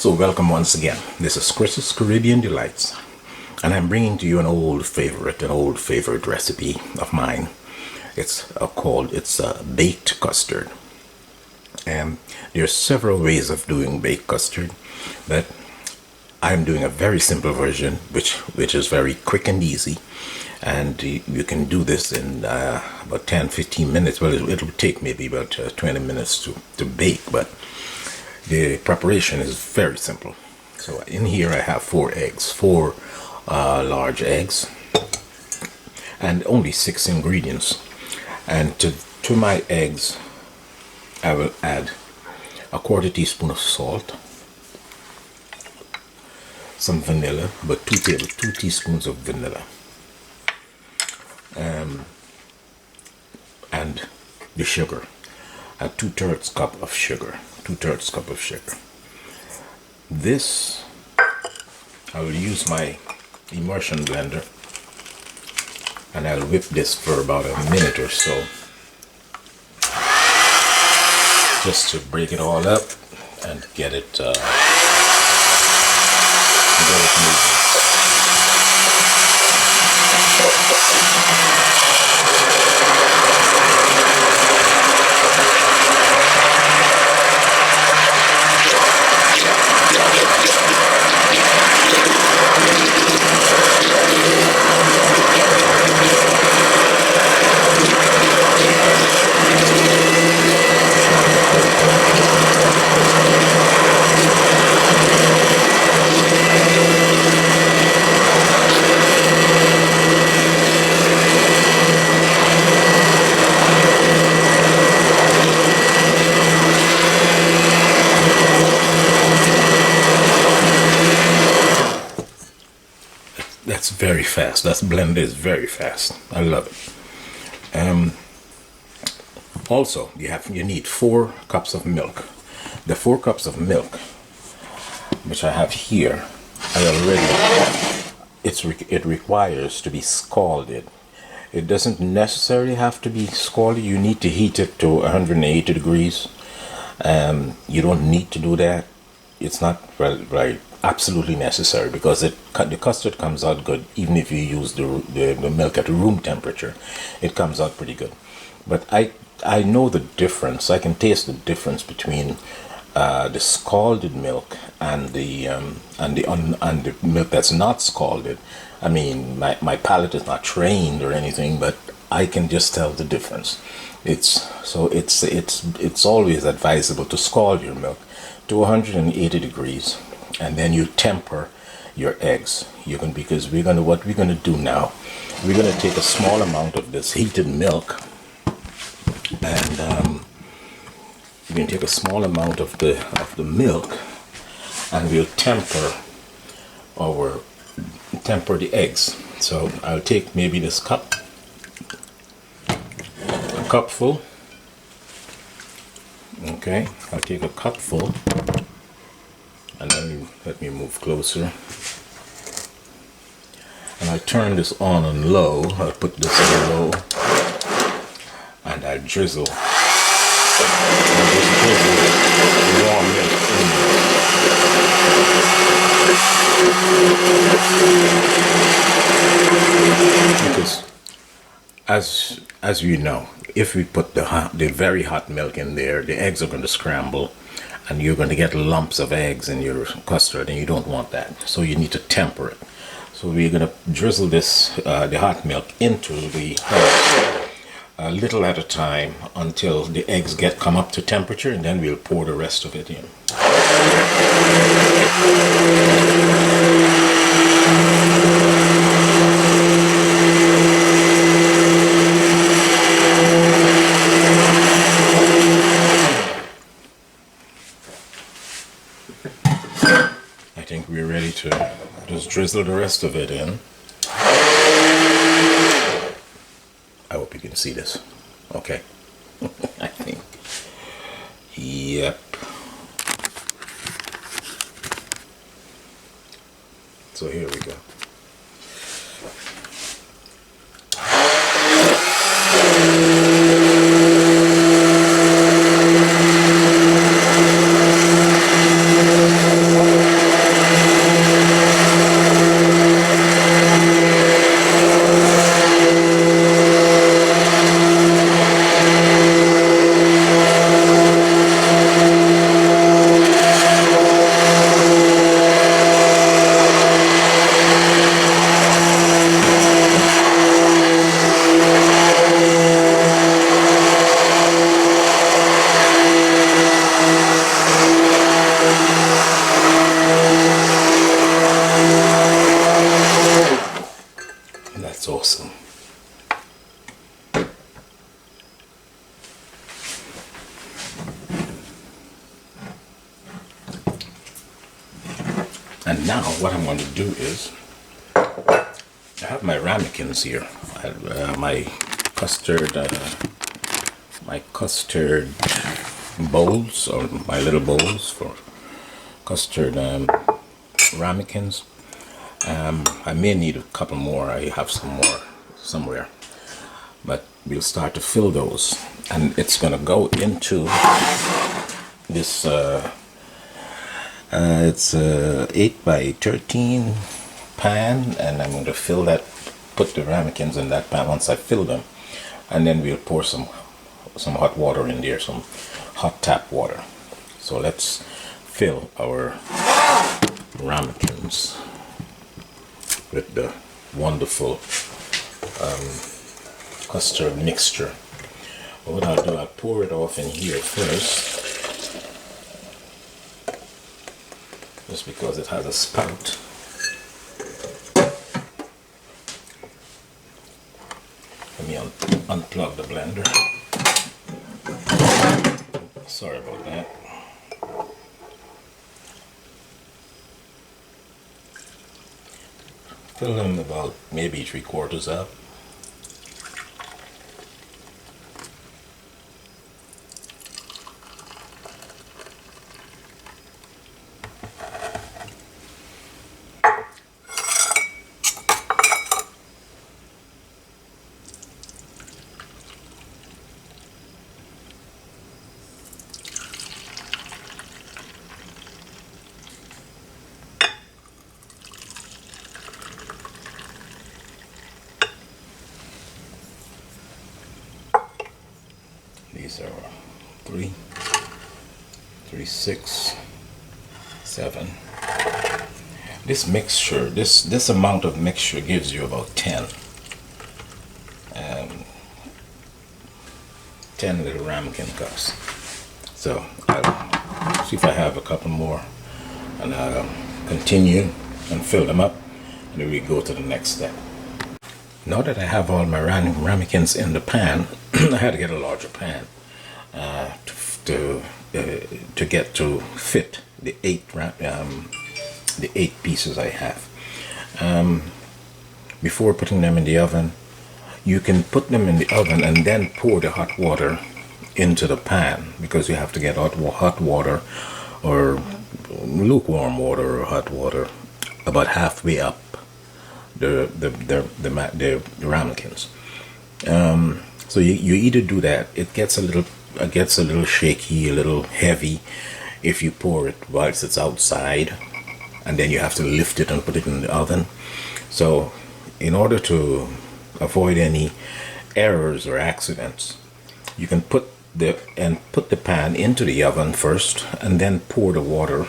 So welcome once again. This is Chris's Caribbean Delights, and I'm bringing to you an old favorite recipe of mine. It's baked custard. And there are several ways of doing baked custard, but I'm doing a very simple version, which is very quick and easy. And you can do this in about 10-15 minutes. Well, it'll take maybe about 20 minutes to bake, but the preparation is very simple. So in here I have four large eggs, and only 6 ingredients. And to my eggs, I will add a 1/4 teaspoon of salt, some vanilla, about 2 teaspoons of vanilla, and the sugar, a 2/3 cup of sugar. This, I will use my immersion blender, and I'll whip this for about a minute or so, just to break it all up and get it moving. That's very fast. That blend is very fast. I love it. Also, you need 4 cups of milk. The 4 cups of milk, which I have here, it requires to be scalded. It doesn't necessarily have to be scalded. You need to heat it to 180 degrees. You don't need to do that. It's not absolutely necessary, because the custard comes out good even if you use the milk at room temperature. It comes out pretty good. But I know the difference. I can taste the difference between the scalded milk and the milk that's not scalded. I mean, my palate is not trained or anything, but I can just tell the difference. It's always advisable to scald your milk to 180 degrees, and then you temper your eggs. Because what we're gonna do now, we're gonna take a small amount of this heated milk, and we're gonna take a small amount of the milk, and we'll temper the eggs. So I'll take maybe this a cupful. Okay, I'll take a cupful, and then let me move closer. And I turn this on low. I'll put this on low, and I drizzle. Warm milk in there. Because as you know, if we put the very hot milk in there, the eggs are going to scramble, and you're going to get lumps of eggs in your custard, and you don't want that. So you need to temper it. So we're going to drizzle the hot milk into the eggs, a little at a time, until the eggs come up to temperature, and then we'll pour the rest of it in. I think we're ready to just drizzle the rest of it in. I hope you can see this. Okay. I think. Yep. So here we go. Now what I'm going to do is, I have my ramekins here. I have, my custard bowls, or my little bowls for custard ramekins. I may need a couple more. I have some more somewhere, but we'll start to fill those, and it's going to go into this it's a 8 by 13 pan, and I'm going to fill that, put the ramekins in that pan once I fill them, and then we'll pour some hot water in there, some hot tap water. So let's fill our ramekins with the wonderful custard mixture. But what I'll do, I'll pour it off in here first, just because it has a spout. Let me unplug the blender. Sorry about that. Fill them about maybe 3/4 up. These are 3, 6, 7. This mixture, this amount of mixture gives you about 10 little ramekin cups. So I'll see if I have a couple more, and I'll continue and fill them up, and then we go to the next step. Now that I have all my ramekins in the pan, I had to get a larger pan to get to fit the 8 pieces I have. Before putting them in the oven, you can put them in the oven and then pour the hot water into the pan, because you have to get hot water, or lukewarm water, or hot water, about halfway up the ramekins. So you either do that. It gets a little shaky, a little heavy if you pour it whilst it's outside, and then you have to lift it and put it in the oven. So in order to avoid any errors or accidents, you can put the pan into the oven first, and then pour the water.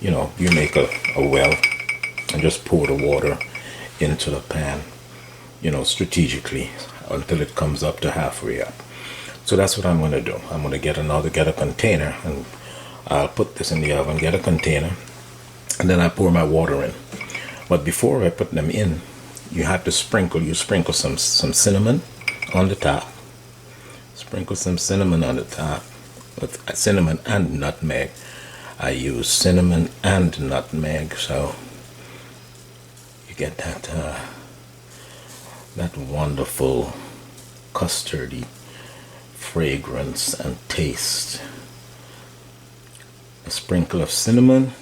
You know, you make a well and just pour the water into the pan, you know, strategically, until it comes up to halfway up. So that's what I'm going to do. I'm going to get a container, and I'll put this in the oven, get a container, and then I pour my water in. But before I put them in, you have to sprinkle some cinnamon on the top. Sprinkle some cinnamon on the top, with cinnamon and nutmeg. I use cinnamon and nutmeg, so you get that wonderful custardy fragrance and taste. A sprinkle of cinnamon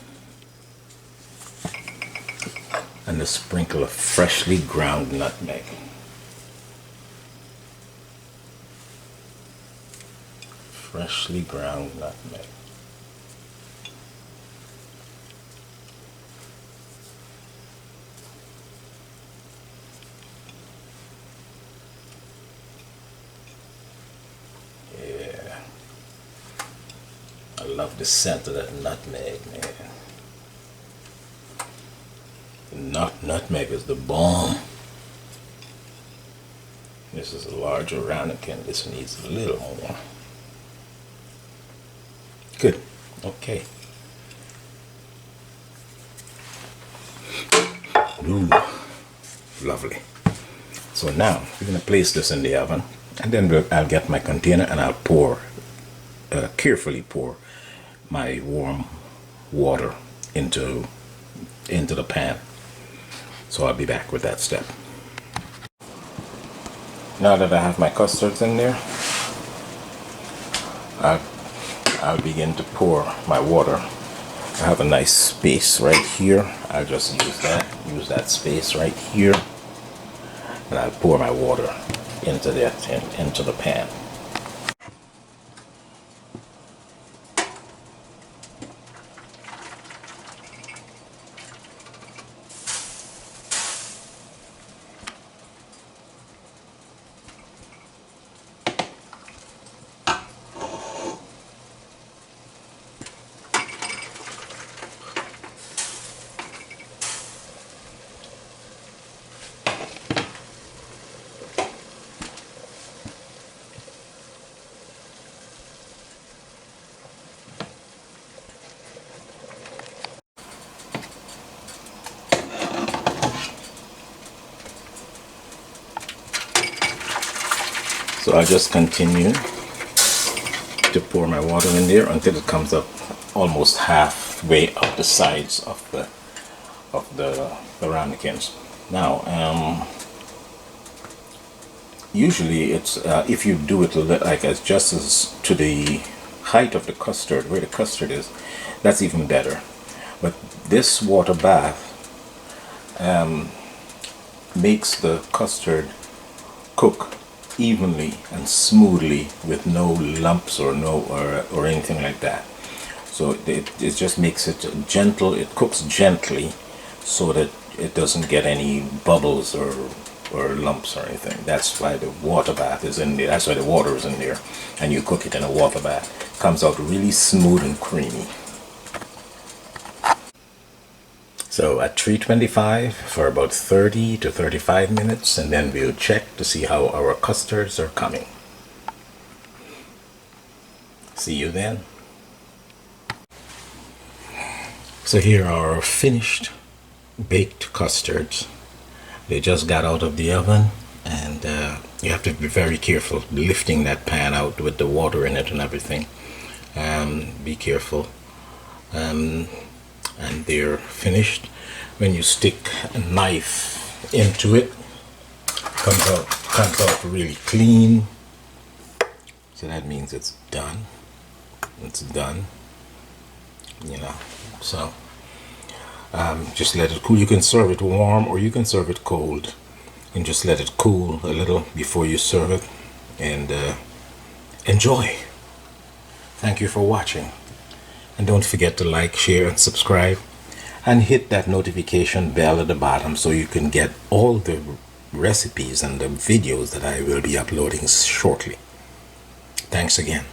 and a sprinkle of freshly ground nutmeg. Freshly ground nutmeg. Yeah. I love the scent of that nutmeg, man. Nutmeg is the bomb. This is a larger ramekin. This needs a little more. Good. Okay. Ooh, lovely. So now we're going to place this in the oven, and then I'll get my container and I'll carefully pour my warm water into into the pan. So I'll be back with that step. Now that I have my custards in there, I'll begin to pour my water. I have a nice space right here. I'll just use that space right here, and I'll pour my water into the pan. So I just continue to pour my water in there until it comes up almost halfway up the sides of the ramekins. Now, usually it's if you do it like as just as to the height of the custard, where the custard is, that's even better. But this water bath makes the custard cook evenly and smoothly with no lumps or anything like that. So it just makes it gentle. It cooks gently so that it doesn't get any bubbles or lumps or anything. That's why the water bath is in there. That's why the water is in there, and you cook it in a water bath. It comes out really smooth and creamy. So at 325 for about 30 to 35 minutes, and then we'll check to see how our custards are coming. See you then. So here are our finished baked custards. They just got out of the oven, and you have to be very careful lifting that pan out with the water in it and everything. Be careful. And they're finished. When you stick a knife into it, comes out really clean. So that means it's done. It's done. You know. So just let it cool. You can serve it warm or you can serve it cold, and just let it cool a little before you serve it, and enjoy. Thank you for watching. And don't forget to like, share, and subscribe, and hit that notification bell at the bottom so you can get all the recipes and the videos that I will be uploading shortly. Thanks again.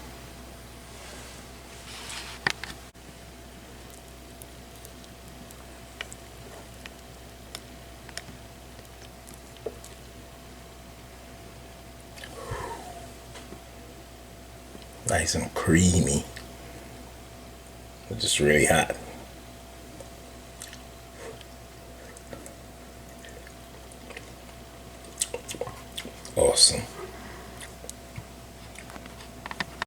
Nice and creamy. It's just really hot. Awesome.